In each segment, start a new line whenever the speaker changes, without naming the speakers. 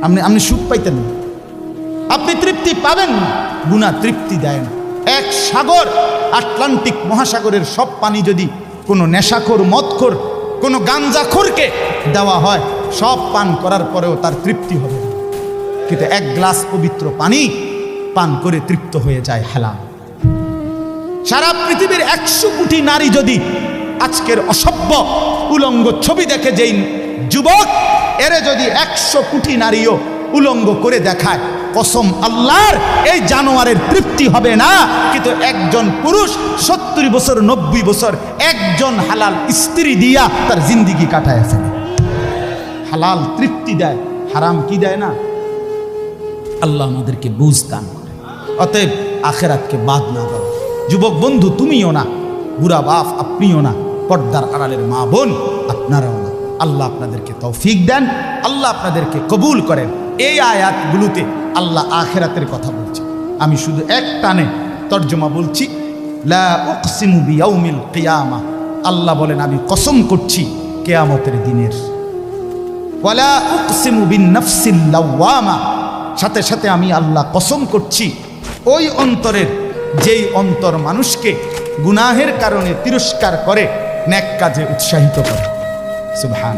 আপনি সুখ পাইতেন না, আপনি তৃপ্তি পাবেন না। গুনাহ তৃপ্তি দেয় না। এক সাগর, আটলান্টিক মহাসাগরের সব পানি যদি কোনো নেশাখোর, মদখোর, কোনো গাঞ্জাখোরকে দেওয়া হয়, সব পান করার পরেও তার তৃপ্তি হবে না। কিন্তু এক গ্লাস পবিত্র পানি পান করে তৃপ্ত হয়ে যায় হালাল। সারা পৃথিবীর 100 কোটি নারী যদি আজকের অসভ্য উলঙ্গ ছবি দেখে, যেই যুবক এরে যদি 100 কোটি নারীও উলঙ্গ করে দেখায়, কসম আল্লাহর, এই জানোয়ারের তৃপ্তি হবে না। কিন্তু একজন পুরুষ 70 বছর 90 বছর একজন হালাল স্ত্রী দিয়া তার জিন্দিগি কাটায় ফেলে। হালাল তৃপ্তি দেয়, হারাম কি দেয় না। আল্লাহ আমাদেরকে বুঝ দান করে। অতএব আখেরাতকে বাদ না দাও। যুবক বন্ধু তুমিও না, বুড়া বাপ আপনিও না, পর্দার আড়ালের মা বোন আপনারাও না। আল্লাহ আপনাদেরকে তৌফিক দেন, আল্লাহ আপনাদেরকে কবুল করেন। এই আয়াতগুলোতে আল্লাহ আখেরাতের কথা বলছে। আমি শুধু এক টানে তর্জমা বলছি। লা উকসিমু বিয়াউমিল কিয়ামা, আল্লাহ বলেন আমি কসম করছি কিয়ামতের দিনের। ওয়ালা উকসিমু বিন-নাফসিল লাওয়ামা, সাথে সাথে আমি আল্লাহ কসম করছি ওই অন্তরের, যেই অন্তর মানুষকে গুনাহের কারণে তিরস্কার করে, নেক কাজে উৎসাহিত করে। সুবহান।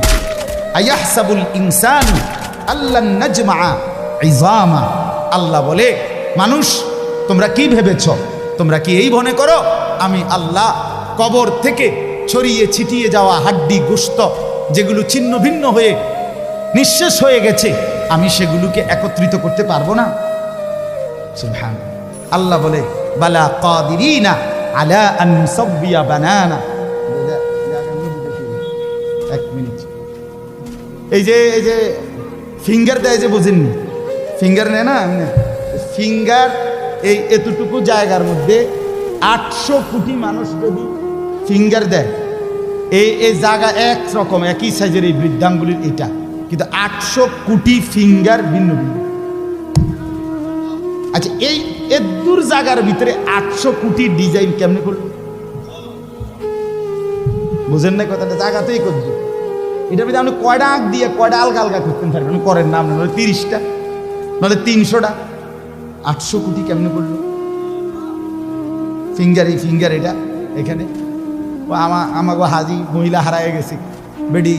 আয়াহসাবুল ইনসানু আল্লান নাজমা ইজামা, আল্লাহ বলে মানুষ তোমরা কি ভেবেছ, তোমরা কি এই মনে করো আমি আল্লাহ কবর থেকে ছড়িয়ে ছিটিয়ে যাওয়া হাড্ডি গোশত যেগুলো ছিন্ন ভিন্ন হয়ে নিঃশেষ হয়ে গেছে, আমি সেগুলোকে একত্রিত করতে পারবো না? সুবহান। আল্লাহ বলে বালা কাদিরিনা আলা আন নুসাব্বিয়া বানানা। এক মিনিট, এই যে ফিঙ্গার দেয় যে, বোঝেননি? ফিঙ্গার নেয় না, ফিঙ্গার এই এতটুকু জায়গার মধ্যে 800 কোটি মানুষ যদি ফিঙ্গার দেয়, এই জায়গা একরকম একই সাইজের এই বৃদ্ধাঙ্গুলির এটা, কিন্তু 800 কোটি ফিঙ্গার ভিন্ন ভিন্ন। আচ্ছা, এই এদুর জায়গার ভিতরে 800 কোটি ডিজাইন কেমনে করলো? বুঝেন না কথাটা? জায়গাতেই করবে। এটার ভিতরে আপনি কয়টা আঁক দিয়ে কয়টা আলগা আলগা করতেন পারবেন? করেন না, আপনার 30টা, নাহলে 300টা। 800 কোটি কেমনে করলো? ফিঙ্গার, এই ফিঙ্গার এটা এখানে। আমাকে হাজি মহিলা হারায় গেছে, বেডি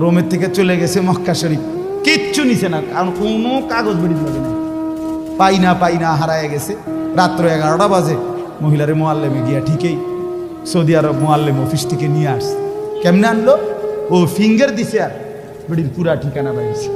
রোমের থেকে চলে গেছে মক্কা শরীফ, কিচ্ছু নিছে না, কারণ কোনো কাগজ বেডি লাগে না, পাই না হারায় গেছে। রাত্র 11টা বাজে মহিলারে মোয়াল্লেমে গিয়া ঠিকই সৌদি আরব মোয়াল্লেম অফিস থেকে নিয়ে আসছে। কেমনে আনলো? ও ফিঙ্গার দিছে আর বেডির পুরা ঠিকানা পাইছে।